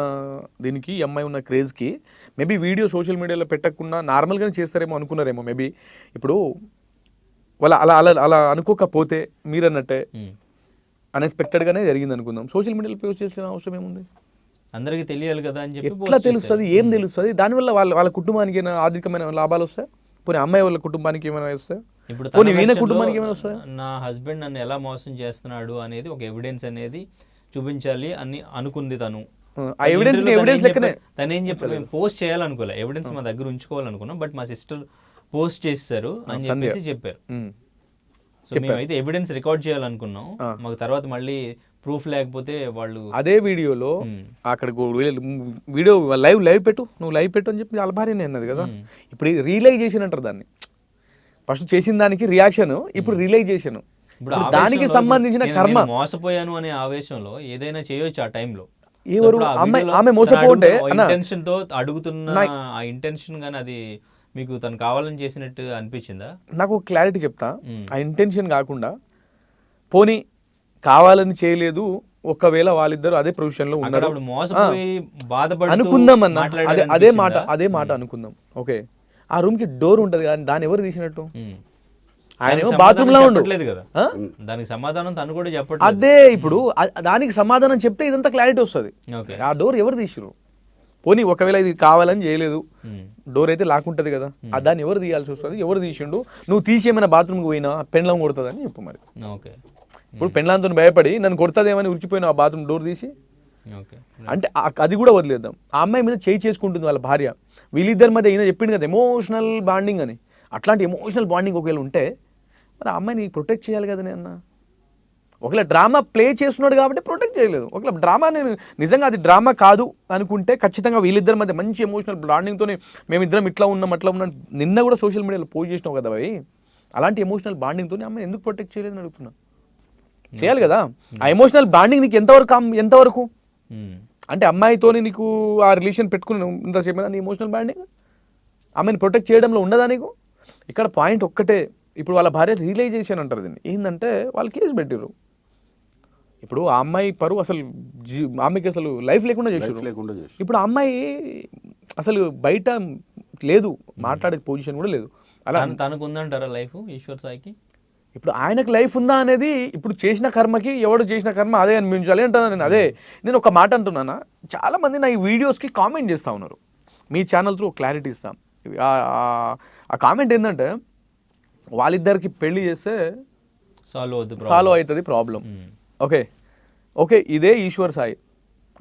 దీనికి, అమ్మాయి ఉన్న క్రేజ్కి మేబీ వీడియో సోషల్ మీడియాలో పెట్టకుండా నార్మల్గానే చేస్తారేమో అనుకున్నారేమో మేబీ. ఇప్పుడు వాళ్ళ అలా అలా అలా అనుకోకపోతే మీరు అన్నట్టే అన్ఎక్స్పెక్టెడ్గానే జరిగింది అనుకుందాం. సోషల్ మీడియాలో పోస్ట్ చేసిన అవసరం ఏముంది? అందరికీ తెలియాలి కదా అని చెప్పి ఎట్లా తెలుస్తుంది? ఏం తెలుస్తుంది? దానివల్ల వాళ్ళ కుటుంబానికి ఏమైనా ఆర్థికమైన లాభాలు వస్తాయి? పోనీ అమ్మాయి వాళ్ళ కుటుంబానికి ఏమైనా వస్తాయి? ఇప్పుడు కుటుంబానికి ఏమైనా వస్తాయి? నా హస్బెండ్ నన్ను ఎలా మోసం చేస్తున్నాడు అనేది ఒక ఎవిడెన్స్ అనేది చూపించాలి అని అనుకుంది తను. తను ఏం చెప్పి మేము పోస్ట్ చేయాలనుకోలే, ఎవిడెన్స్ మా దగ్గర ఉంచుకోవాలనుకున్నాం. బట్ మా సిస్టర్ పోస్ట్ చేస్తారు అని చెప్పేసి చెప్పారు. సో మేమైతే ఎవిడెన్స్ రికార్డ్ చేయాలనుకున్నాం. మాకు తర్వాత మళ్ళీ ప్రూఫ్ లేకపోతే వాళ్ళు అదే వీడియోలో అక్కడ వీడియో లైవ్ పెట్టు, నువ్వు లైవ్ పెట్టు అని చెప్పి వాళ్ళ భార్యనే అన్నది కదా. ఇప్పుడు రియలైజేషన్ అంటారు దాన్ని. ఫస్ట్ చేసిన దానికి రియాక్షన్, ఇప్పుడు రియలైజేషన్. ఇప్పుడు దానికి సంబంధించిన కర్మ. మోసపోయాను అనే ఆవేశంలో ఏదైనా చేయొచ్చు ఆ టైంలో. ఎవరు ఆమె మోసపోతే ఇంటెన్షన్ తో అడుగుతున్న ఆ ఇంటెన్షన్ గానీ అది మీకు తను కావాలని చేసినట్టు అనిపించిందా? నాకు క్లారిటీ చెప్తా. ఆ ఇంటెన్షన్ కాకుండా పోనీ కావాలని చేయలేదు, ఒకవేళ వాళ్ళిద్దరు అదే ప్రొఫెషన్ లో ఉన్నారు అనుకుందాం అన్న, అదే మాట అనుకుందాం. ఓకే, ఆ రూమ్ కి డోర్ ఉంటది కదా, దాన్ని ఎవరు తీసినట్టు? ఆయన బాత్రూమ్ లో ఉండలేదు కదా, దానికి సమాధానం తను కూడా చెప్పట్లేదు. అదే ఇప్పుడు దానికి సమాధానం చెప్తే ఇదంతా క్లారిటీ వస్తుంది. ఆ డోర్ ఎవరు తీసిరు? పోనీ ఒకవేళ ఇది కావాలని చేయలేదు, డోర్ అయితే లాక్కుంటది కదా, దాన్ని ఎవరు తీయాల్సి వస్తుంది? ఎవరు తీసిండు? నువ్వు తీసేమైనా బాత్రూమ్కి పోయినా పెండ్లం కొడుతుందని చెప్పు మరి. ఓకే, ఇప్పుడు పెండ్లాంతో భయపడి నన్ను కొడుతుందేమని ఉరికిపోయినా ఆ బాత్రూమ్ డోర్ తీసి ఓకే. అంటే అది కూడా వదిలేద్దాం. ఆ అమ్మాయి మీద చేయి చేసుకుంటుంది వాళ్ళ భార్య. వీళ్ళిద్దరి మధ్య ఈయన చెప్పింది కదా ఎమోషనల్ బాండింగ్ అని. అట్లాంటి ఎమోషనల్ బాండింగ్ ఒకవేళ ఉంటే మరి ఆ అమ్మాయిని ప్రొటెక్ట్ చేయాలి కదా నేను. ఒకవేళ డ్రామా ప్లే చేస్తున్నాడు కాబట్టి ప్రొటెక్ట్ చేయలేదు. ఒకవేళ డ్రామా నేను నిజంగా అది డ్రామా కాదు అనుకుంటే ఖచ్చితంగా వీళ్ళిద్దరి మధ్య మంచి ఎమోషనల్ బాండింగ్తోనే మేమిద్దరం ఇట్లా ఉన్నాం అట్లా ఉన్నాం. నిన్న కూడా సోషల్ మీడియాలో పోస్ట్ చేసినావు కదా భయ్. అలాంటి ఎమోషనల్ బాండింగ్తోనే అమ్మాయి ఎందుకు ప్రొటెక్ట్ చేయలేదని అడుగుతున్నా. చేయాలి కదా. ఆ ఎమోషనల్ బాండింగ్ నీకు ఎంతవరకు అంటే అమ్మాయితోని నీకు ఆ రిలేషన్ పెట్టుకుని ఇంతసేపు నీ ఎమోషనల్ బాండింగ్ ఆమెను ప్రొటెక్ట్ చేయడంలో ఉండదా నీకు? ఇక్కడ పాయింట్ ఒక్కటే. ఇప్పుడు వాళ్ళ భార్య రియలైజేషన్ అంటారు దీన్ని. ఏంటంటే వాళ్ళు కేసు పెట్టారు. ఇప్పుడు ఆ అమ్మాయి పరువు అసలు ఆమెకి అసలు లైఫ్ లేకుండా చేసారు. ఇప్పుడు ఆ అమ్మాయి అసలు బయట లేదు, మాట్లాడే పొజిషన్ కూడా లేదు. అలా తనకు ఉందంటారా లైఫ్ ఈశ్వర్ సాయికి? ఇప్పుడు ఆయనకు లైఫ్ ఉందా అనేది ఇప్పుడు చేసిన కర్మకి ఎవడు చేసిన కర్మ అదే అనిపించాలి అంటున్నాను నేను. నేను ఒక మాట అంటున్నానా, చాలామంది నా ఈ వీడియోస్కి కామెంట్ చేస్తూ ఉన్నారు. మీ ఛానల్ త్రూ క్లారిటీ ఇస్తాం. ఆ కామెంట్ ఏంటంటే వాళ్ళిద్దరికి పెళ్లి చేస్తే సాల్వ్ అవుతుంది ప్రాబ్లం. ఓకే ఇదే ఈశ్వర్ సాయి.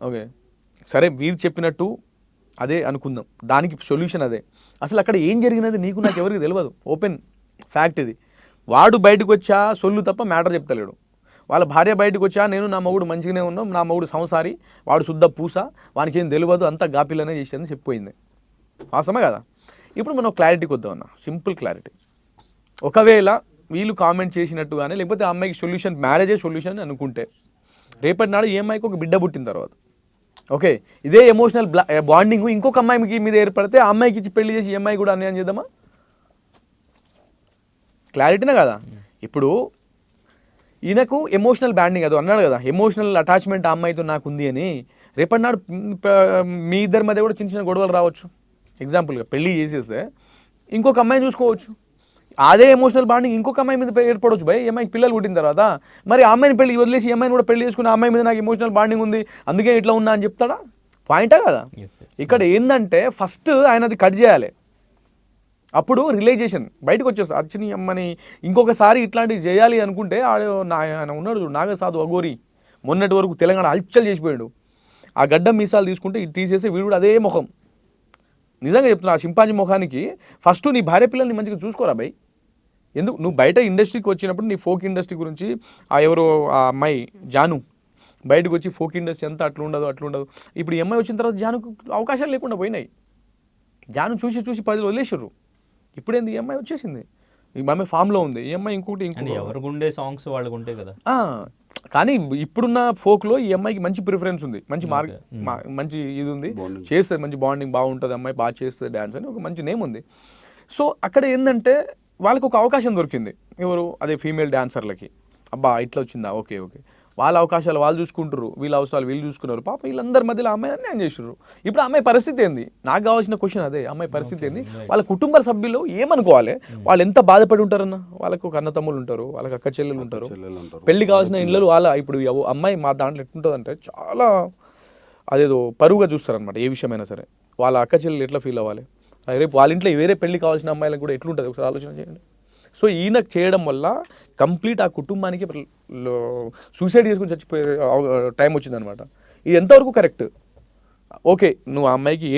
ఓకే సరే మీరు చెప్పినట్టు అదే అనుకుందాం, దానికి సొల్యూషన్ అదే. అసలు అక్కడ ఏం జరిగినది నీకు నాకు ఎవరికి తెలియదు. ఓపెన్ ఫ్యాక్ట్ ఇది. వాడు బయటకు వచ్చా సొల్లు తప్ప మ్యాటర్ చెప్తలేడు. వాళ్ళ భార్య బయటకు వచ్చా నేను నా మొగుడు మంచిగానే ఉన్నాం, నా మొగుడు సంసారి, వాడు శుద్ధ పూస, వానికి ఏం తెలియదు, అంతా గాపిలనే చేసేదని చెప్పిపోయింది. వాస్తవమే కదా. ఇప్పుడు మనం క్లారిటీకి వద్దాం అన్న, సింపుల్ క్లారిటీ. ఒకవేళ వీళ్ళు కామెంట్ చేసినట్టుగానే లేకపోతే ఆ అమ్మాయికి సొల్యూషన్ మ్యారేజే సొల్యూషన్ అనుకుంటే రేపటి నాడు ఈ అమ్మాయికి ఒక బిడ్డ పుట్టిన తర్వాత ఓకే ఇదే ఎమోషనల్ బాండింగ్ ఇంకొక అమ్మాయికి మీద ఏర్పడితే ఆ అమ్మాయికి ఇచ్చి పెళ్లి చేసి ఈ అమ్మాయి కూడా అన్యాయం చేద్దామా? క్లారిటీనే కదా. ఇప్పుడు ఈయనకు ఎమోషనల్ బాండింగ్ అది అన్నాడు కదా, ఎమోషనల్ అటాచ్మెంట్ ఆ అమ్మాయితో నాకు ఉంది అని. రేపటి నాడు మీ ఇద్దరి మధ్య కూడా చిన్న చిన్న గొడవలు రావచ్చు. ఎగ్జాంపుల్గా పెళ్లి చేసేస్తే ఇంకొక అమ్మాయిని చూసుకోవచ్చు. అదే ఎమోషనల్ బాండింగ్ ఇంకొక అమ్మాయి మీద ఏర్పడవచ్చు భయ్. ఈ అమ్మాయికి పిల్లలు పుట్టిన తర్వాత మరి ఆ అమ్మాయిని పెళ్లి వదిలేసి ఈ అమ్మాయిని కూడా పెళ్లి చేసుకుని ఆ అమ్మాయి మీద నాకు ఎమోషనల్ బాండింగ్ ఉంది అందుకే ఇట్లా ఉన్నా అని చెప్తాడా? పాయింటా కదా. ఇక్కడ ఏంటంటే ఫస్ట్ ఆయన అది కట్ చేయాలి, అప్పుడు రిలైజేషన్ బయటకు వచ్చేస్తుంది. అచ్చని అమ్మని ఇంకొకసారి ఇట్లాంటివి చేయాలి అనుకుంటే ఆయన ఉన్నాడు నాగసాధు అఘోరి, మొన్నటి వరకు తెలంగాణ హల్చల్ చేసిపోయాడు. ఆ గడ్డం మీసాలు తీసుకుంటే ఇది తీసేసి వీడు అదే ముఖం. నిజంగా చెప్తున్నా, ఆ సింపాజీ ముఖానికి ఫస్ట్ నీ భార్య పిల్లల్ని మంచిగా చూసుకోరా భయ్. ఎందుకు నువ్వు బయట ఇండస్ట్రీకి వచ్చినప్పుడు నీ ఫోక్ ఇండస్ట్రీ గురించి ఎవరో ఆ అమ్మాయి జాను బయటకు వచ్చి ఫోక్ ఇండస్ట్రీ అంతా అట్లుండదు. ఇప్పుడు ఈ అమ్మాయి వచ్చిన తర్వాత జానుకు అవకాశాలు లేకుండా పోయినాయి. జాను చూసి 10 వదిలేసారు. ఇప్పుడేంది ఈ అమ్మాయి వచ్చేసింది, ఈ అమ్మాయి ఫామ్లో ఉంది. ఈ అమ్మాయి ఇంకోటి ఎవరికి ఉండే సాంగ్స్ వాళ్ళకు ఉంటాయి కదా. కానీ ఇప్పుడున్న ఫోక్లో ఈ అమ్మాయికి మంచి ప్రిఫరెన్స్ ఉంది, మంచి ఇది ఉంది, చేస్తుంది మంచి బాండింగ్ బాగుంటుంది, అమ్మాయి బాగా చేస్తుంది డ్యాన్స్ అని ఒక మంచి నేమ్ ఉంది. సో అక్కడ ఏంటంటే వాళ్ళకి ఒక అవకాశం దొరికింది. ఎవరు అదే ఫీమేల్ డాన్సర్లకి. అబ్బా ఇట్లా వచ్చిందా, ఓకే వాళ్ళ అవకాశాలు వాళ్ళు చూసుకుంటారు, వీళ్ళ అవసరాలు వీళ్ళు చూసుకున్నారు. పాప వీళ్ళందరి మధ్యలో అమ్మాయి అన్యాయం చేసారు. ఇప్పుడు అమ్మాయి పరిస్థితి ఏంది? నాకు కావాల్సిన క్వశ్చన్ అదే, అమ్మాయి పరిస్థితి ఏంది? వాళ్ళ కుటుంబ సభ్యులు ఏమనుకోవాలి? వాళ్ళు ఎంత బాధపడి ఉంటారన్న. వాళ్ళకు ఒక అన్న తమ్ముళ్ళు ఉంటారు, వాళ్ళకి అక్క చెల్లెలు ఉంటారు, పెళ్లి కావాల్సిన ఇళ్ళు వాళ్ళ. ఇప్పుడు అమ్మాయి మా దాంట్లో ఎట్లుంటుందంటే చాలా అదేదో పరువుగా చూస్తారనమాట. ఏ విషయమైనా సరే వాళ్ళ అక్క చెల్లెలు ఎట్లా ఫీల్ అవ్వాలి, రేపు వాళ్ళ ఇంట్లో వేరే పెళ్లి కావాల్సిన అమ్మాయిలకు కూడా ఎట్లుంటుంది ఒకసారి ఆలోచన చేయండి. సో ఈయనకు చేయడం వల్ల కంప్లీట్ ఆ కుటుంబానికి సూసైడ్ చేసుకుని చచ్చిపోయే టైం వచ్చిందనమాట. ఇది ఎంతవరకు కరెక్ట్? ఓకే నువ్వు ఆ అమ్మాయికి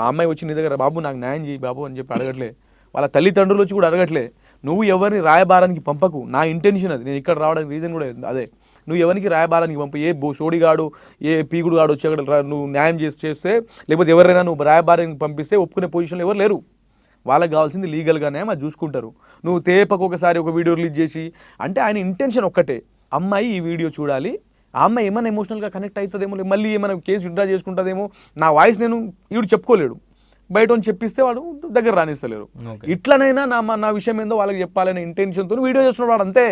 ఆ అమ్మాయి వచ్చి నీ దగ్గర బాబు నాకు న్యాయం చేయి బాబు అని చెప్పి అడగట్లే, వాళ్ళ తల్లిదండ్రులు వచ్చి కూడా అడగట్లే. నువ్వు ఎవరిని రాయబారానికి పంపకు, నా ఇంటెన్షన్ అది. నేను ఇక్కడ రావడానికి రీజన్ కూడా అదే. నువ్వు ఎవరికి రాయబారానికి పంప, ఏ సోడిగాడు ఏ పీగుడు గాడు వచ్చి అక్కడ నువ్వు న్యాయం చేస్తే లేకపోతే ఎవరైనా నువ్వు రాయబారానికి పంపిస్తే ఒప్పుకునే పొజిషన్లో ఎవరు లేరు. వాళ్ళకి కావాల్సింది లీగల్గానే అది చూసుకుంటారు. నువ్వు తేపకు ఒకసారి ఒక వీడియో రిలీజ్ చేసి అంటే ఆయన ఇంటెన్షన్ ఒక్కటే, అమ్మాయి ఈ వీడియో చూడాలి, ఆ అమ్మాయి ఏమైనా ఎమోషనల్గా కనెక్ట్ అవుతుందేమో, మళ్ళీ ఏమైనా కేసు విత్డ్రా చేసుకుంటుందేమో, నా వాయిస్ నేను వీడు చెప్పుకోలేడు, బయట చెప్పిస్తే వాడు దగ్గర రానిస్తలేరు. ఇట్లనైనా నా విషయం ఏందో వాళ్ళకి చెప్పాలనే ఇంటెన్షన్తో వీడియో చేస్తున్నాడు వాడు, అంతే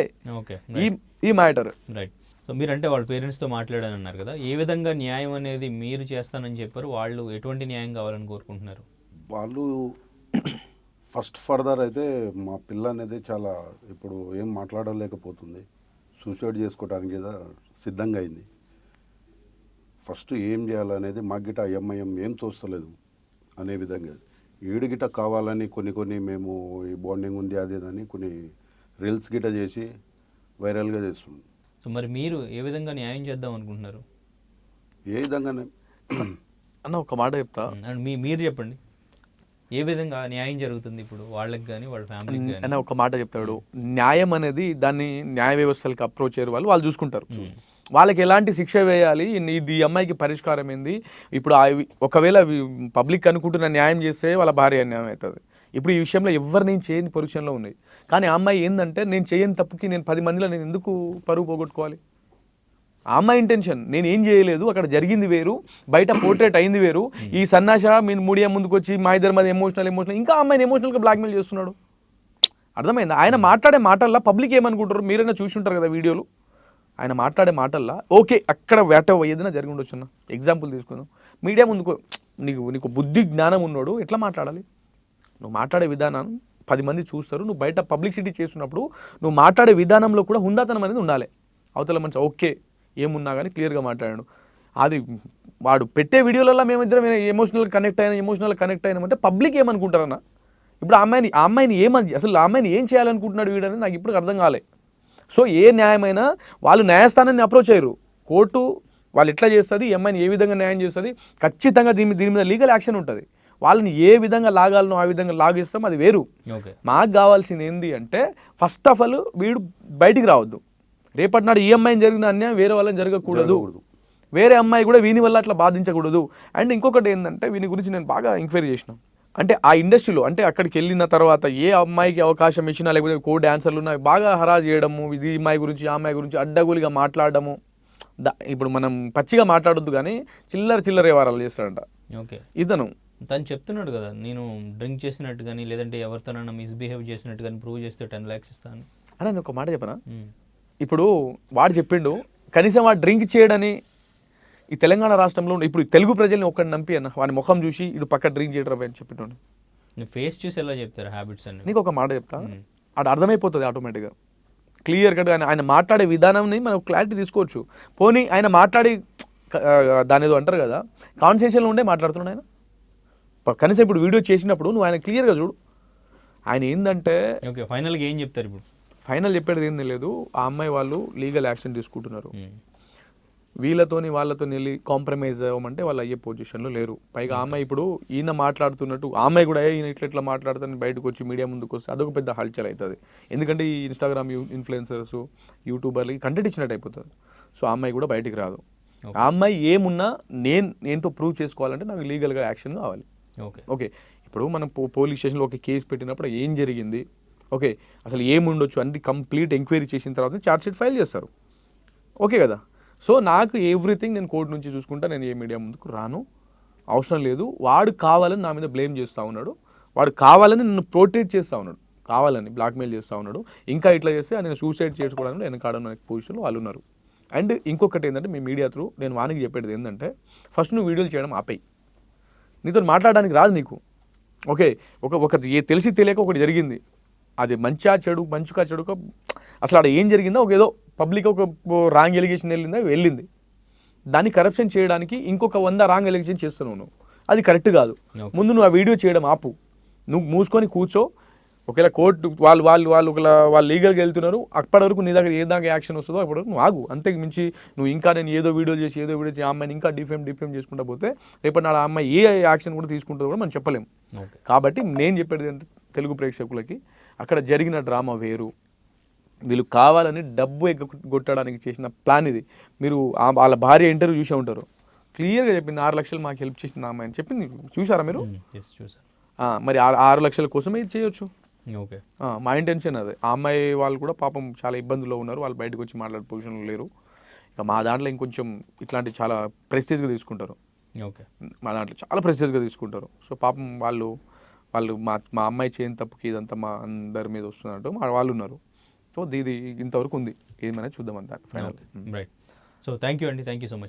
ఈ మ్యాటర్. రైట్. సో మీరంటే వాళ్ళ పేరెంట్స్తో మాట్లాడాలని అన్నారు కదా, ఏ విధంగా న్యాయం అనేది మీరు చేస్తానని చెప్పారు, వాళ్ళు ఎటువంటి న్యాయం కావాలని కోరుకుంటున్నారు? వాళ్ళు ఫస్ట్ ఫర్దర్ అయితే మా పిల్ల అనేది చాలా ఇప్పుడు ఏం మాట్లాడలేకపోతుంది, సూసైడ్ చేసుకోవడానికి కూడా సిద్ధంగా అయింది. ఫస్ట్ ఏం చేయాలనేది మా గిట ఎంఐఎం ఏం తోస్తలేదు అనే విధంగా ఈడు గిట కావాలని కొన్ని మేము ఈ బాండింగ్ ఉంది అది అని కొన్ని రీల్స్ గిట చేసి వైరల్గా చేస్తుంది. సో మరి మీరు ఏ విధంగా న్యాయం చేద్దాం అనుకుంటున్నారు? ఏ విధంగానే అన్న ఒక మాట చెప్తా. అండ్ మీరు చెప్పండి, ఏ విధంగా న్యాయం జరుగుతుంది ఇప్పుడు వాళ్ళకి కానీ వాళ్ళ ఫ్యామిలీకి కానీ? అన్న ఒక మాట చెప్తాడు, న్యాయం అనేది దాన్ని న్యాయ వ్యవస్థలకు అప్రోచ్ అయ్యారు వాళ్ళు చూసుకుంటారు. వాళ్ళకి ఎలాంటి శిక్ష వేయాలి, ఇది ఈ అమ్మాయికి పరిష్కారం ఏంది. ఇప్పుడు ఒకవేళ పబ్లిక్ అనుకుంటున్న న్యాయం చేస్తే వాళ్ళ భార్య అన్యాయం అవుతుంది. ఇప్పుడు ఈ విషయంలో ఎవరు నేను చేయని పొజిషన్లో ఉన్నాయి. కానీ ఆ అమ్మాయి ఏంటంటే నేను చేయని తప్పుకి నేను 10 మందిలో నేను ఎందుకు పరువు పోగొట్టుకోవాలి. ఆ అమ్మాయి ఇంటెన్షన్, నేను ఏం చేయలేదు, అక్కడ జరిగింది వేరు, బయట పోర్ట్రేట్ అయింది వేరు. ఈ సన్నాస మీరు మీడియా ముందుకు వచ్చి మా ఇద్దరి మధ్య ఎమోషనల్ ఇంకా అమ్మాయిని ఎమోషనల్గా బ్లాక్మెయిల్ చేస్తున్నాడు. అర్థమైందా? ఆయన మాట్లాడే మాటల్లో పబ్లిక్ ఏమనుకుంటారు, మీరైనా చూసుంటారు కదా వీడియోలు. ఆయన మాట్లాడే మాటల్లో ఓకే అక్కడ వేట ఏదైనా జరిగి ఉండొచ్చు. ఎగ్జాంపుల్ తీసుకుందాం, మీడియా ముందుకు నీకు బుద్ధి జ్ఞానం ఉన్నాడు ఎట్లా మాట్లాడాలి, నువ్వు మాట్లాడే విధానం 10 మంది చూస్తారు. నువ్వు బయట పబ్లిసిటీ చేస్తున్నప్పుడు నువ్వు మాట్లాడే విధానంలో కూడా హుందాతనం అనేది ఉండాలి. అవతల మంచి ఓకే ఏమున్నా కానీ క్లియర్గా మాట్లాడాడు. అది వాడు పెట్టే వీడియోలలో మేమిద్దరం ఎమోషనల్ కనెక్ట్ అయినామంటే పబ్లిక్ ఏమనుకుంటారన్న. ఇప్పుడు ఆ అమ్మాయిని అసలు ఆ అమ్మాయిని ఏం చేయాలనుకుంటున్నాడు వీడని నాకు ఇప్పుడు అర్థం కాలే. సో ఏ న్యాయమైనా వాళ్ళు న్యాయస్థానాన్ని అప్రోచ్ అయ్యారు, కోర్టు వాళ్ళు ఎట్లా చేస్తుంది, ఈ అమ్మాయిని ఏ విధంగా న్యాయం చేస్తుంది, ఖచ్చితంగా దీని మీద లీగల్ యాక్షన్ ఉంటుంది. వాళ్ళని ఏ విధంగా లాగాలనో ఆ విధంగా లాగేస్తాం, అది వేరు. మాకు కావాల్సింది ఏంది అంటే ఫస్ట్ ఆఫ్ ఆల్ వీడు బయటికి రావద్దు. రేపటి నాడు ఈ అమ్మాయిని జరిగిన అన్యాయం వేరే వాళ్ళని జరగకూడదు, వేరే అమ్మాయి కూడా వీని వల్ల అట్లా బాధించకూడదు. అండ్ ఇంకొకటి ఏంటంటే వీని గురించి నేను బాగా ఎంక్వైరీ చేసిన. అంటే ఆ ఇండస్ట్రీలో అంటే అక్కడికి వెళ్ళిన తర్వాత ఏ అమ్మాయికి అవకాశం ఇచ్చినా లేకపోతే కో డాన్సర్లు ఉన్నాయి బాగా హరాజ్ చేయడము, ఇది అమ్మాయి గురించి ఆ అమ్మాయి గురించి అడ్డగోలుగా మాట్లాడడము. ఇప్పుడు మనం పచ్చిగా మాట్లాడొద్దు కానీ చిల్లర వ్యవహారాలు చేస్తాడంట. ఓకే, ఇతను తను చెప్తున్నాడు కదా, నేను డ్రింక్ చేసినట్టు కానీ లేదంటే ఎవరితోనైనా మిస్బిహేవ్ చేసినట్టు కానీ ప్రూవ్ చేస్తే 10 lakhs ఇస్తాను అని నేను ఒక మాట చెప్పనా. ఇప్పుడు వాడు చెప్పిండు కనీసం వాడు డ్రింక్ చేయడని ఈ తెలంగాణ రాష్ట్రంలో ఇప్పుడు తెలుగు ప్రజల్ని ఒక్కడిని నంపి అన్న వాడి ముఖం చూసి ఇటు పక్క డ్రింక్ చేయడం అని చెప్పినోడు ఫేస్ చూసి ఎలా చెప్తారు హ్యాబిట్స్ అని. నీకు ఒక మాట చెప్తా, అది అర్థమైపోతుంది ఆటోమేటిక్గా క్లియర్ కట్గా. ఆయన మాట్లాడే విధానాన్ని మనం క్లారిటీ తీసుకోవచ్చు. పోనీ ఆయన మాట్లాడి దాని ఏదో అంటారు కదా కాన్వర్సేషన్లో ఉండే మాట్లాడుతున్నాడు ఆయన. కనీసం ఇప్పుడు వీడియో చేసినప్పుడు నువ్వు ఆయన క్లియర్గా చూడు. ఆయన ఏంటంటే ఓకే ఫైనల్గా ఏం చెప్తారు ఇప్పుడు? ఫైనల్ చెప్పేది ఏం లేదు, ఆ అమ్మాయి వాళ్ళు లీగల్ యాక్షన్ తీసుకుంటున్నారు. వీళ్ళతోని వాళ్ళతో వెళ్ళి కాంప్రమైజ్ అవ్వమంటే వాళ్ళు అయ్యే పొజిషన్లో లేరు. పైగా అమ్మాయి ఇప్పుడు ఈయన మాట్లాడుతున్నట్టు అమ్మాయి కూడా ఈయన ఇట్లా మాట్లాడుతాను బయటకు వచ్చి మీడియా ముందుకు వస్తే అదొక పెద్ద హల్చల్ అవుతుంది. ఎందుకంటే ఈ ఇన్స్టాగ్రామ్ ఇన్ఫ్లుయెన్సర్స్ యూట్యూబర్లకి కంటెంట్ ఇచ్చినట్టు అయిపోతుంది. సో ఆ అమ్మాయి కూడా బయటికి రాదు. ఆ అమ్మాయి ఏమున్నా నేనుతో ప్రూవ్ చేసుకోవాలంటే నాకు లీగల్గా యాక్షన్ కావాలి. ఓకే ఇప్పుడు మనం పోలీస్ స్టేషన్లో ఒక కేసు పెట్టినప్పుడు ఏం జరిగింది, ఓకే అసలు ఏముండొచ్చు అన్ని కంప్లీట్ ఎంక్వైరీ చేసిన తర్వాత ఛార్జ్షీట్ ఫైల్ చేస్తారు. ఓకే కదా. సో నాకు ఎవ్రీథింగ్ నేను కోర్టు నుంచి చూసుకుంటా, నేను ఏ మీడియా ముందుకు రాను, అవసరం లేదు. వాడు కావాలని నా మీద బ్లేమ్ చేస్తూ ఉన్నాడు, వాడు కావాలని నన్ను ప్రొటెక్ట్ చేస్తూ ఉన్నాడు, కావాలని బ్లాక్మెయిల్ చేస్తూ ఉన్నాడు. ఇంకా ఇట్లా చేస్తే నేను సూసైడ్ చేసుకోవడానికి వెనకాడన్న పొజిషన్లో వాళ్ళు ఉన్నారు. అండ్ ఇంకొకటి ఏంటంటే మీ మీడియా త్రూ నేను వానికి చెప్పేది ఏంటంటే ఫస్ట్ నువ్వు వీడియోలు చేయడం ఆపేయి. నీతో మాట్లాడడానికి రాదు నీకు. ఓకే ఒకటి తెలిసి తెలియక ఒకటి జరిగింది, అది మంచిగా చెడుగా అసలు అక్కడ ఏం జరిగిందో ఒక ఏదో పబ్లిక్ ఒక రాంగ్ ఎలిగేషన్ వెళ్ళింది, దాన్ని కరప్షన్ చేయడానికి ఇంకొక 100 రాంగ్ ఎలిగేషన్ చేస్తున్నావు నువ్వు, అది కరెక్ట్ కాదు. ముందు నువ్వు ఆ వీడియో చేయడం ఆపు, నువ్వు మూసుకొని కూర్చో. ఒకవేళ కోర్టు వాళ్ళు లీగల్గా వెళ్తున్నారు, అప్పటి వరకు నీ దగ్గర ఏ దాకా యాక్షన్ వస్తుందో అప్పటి వరకు నువ్వు ఆగు. అంతకు మించి నువ్వు ఇంకా నేను ఏదో వీడియో చేసి ఆ అమ్మాయిని ఇంకా డిఫేమ్ చేసుకుంటా పోతే రేపటి నాడు ఆ అమ్మాయి ఏ యాక్షన్ కూడా తీసుకుంటుందో కూడా మనం చెప్పలేము. కాబట్టి నేను చెప్పేది ఏంటంటే తెలుగు ప్రేక్షకులకి అక్కడ జరిగిన డ్రామా వేరు, వీళ్ళు కావాలని డబ్బు ఎగ్గొట్టడానికి చేసిన ప్లాన్ ఇది. మీరు వాళ్ళ భార్య ఇంటర్వ్యూ చూసే ఉంటారు, క్లియర్గా చెప్పింది 6 లక్షలు మాకు హెల్ప్ చేసింది అమ్మాయి అని చెప్పింది. చూసారా మీరు? మరి 6 లక్షల కోసమే ఇది చేయొచ్చు. ఓకే, మా ఇంటెన్షన్ అదే. ఆ అమ్మాయి వాళ్ళు కూడా పాపం చాలా ఇబ్బందుల్లో ఉన్నారు, వాళ్ళు బయటకు వచ్చి మాట్లాడే పొజిషన్లో లేరు. ఇక మా దాంట్లో ఇంకొంచెం ఇట్లాంటి చాలా ప్రెస్టేజ్గా తీసుకుంటారు. ఓకే, మా దాంట్లో చాలా ప్రెస్టేజ్గా తీసుకుంటారు. సో పాపం వాళ్ళు మా అమ్మాయి చేయని తప్పుకి ఇదంతా మా అందరి మీద వస్తున్నట్టు వాళ్ళు ఉన్నారు. సో ఇది ఇంతవరకు ఉంది, ఏమైనా చూద్దాం అంతా final. Right. So thank you అండి, థ్యాంక్ యూ సో మచ్.